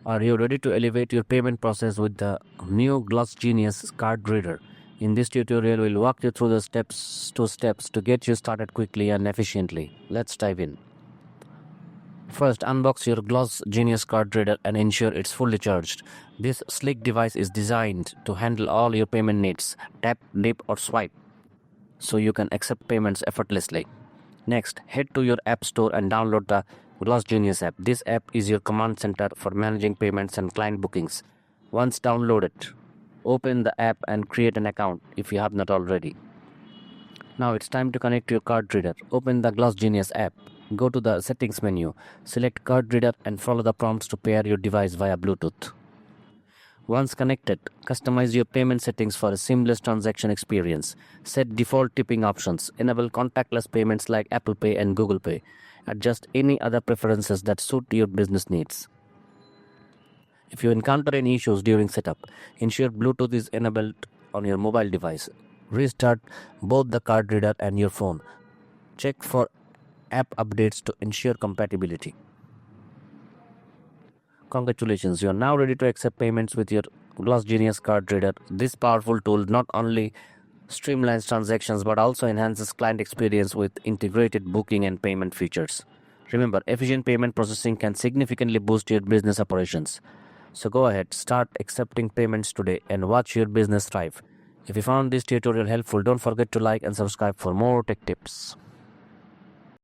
Are you ready to elevate your payment process with the new Glossgenius card reader? In this tutorial, we'll walk you through the steps to get you started quickly and efficiently. Let's dive in. First, unbox your Glossgenius card reader and ensure it's fully charged. This sleek device is designed to handle all your payment needs, tap, dip or swipe, so you can accept payments effortlessly. Next, head to your app store and download the Glossgenius app. This app is your command center for managing payments and client bookings. Once downloaded, open the app and create an account if you have not already. Now it's time to connect your card reader. Open the Glossgenius app. Go to the settings menu, select card reader and follow the prompts to pair your device via Bluetooth. Once connected, customize your payment settings for a seamless transaction experience. Set default tipping options. Enable contactless payments like Apple Pay and Google Pay. Adjust any other preferences that suit your business needs. If you encounter any issues during setup, ensure Bluetooth is enabled on your mobile device. Restart both the card reader and your phone. Check for app updates to ensure compatibility. Congratulations, you are now ready to accept payments with your Glossgenius card reader. This powerful tool not only streamlines transactions but also enhances client experience with integrated booking and payment features. Remember, efficient payment processing can significantly boost your business operations. So go ahead, start accepting payments today and watch your business thrive. If you found this tutorial helpful, don't forget to like and subscribe for more tech tips.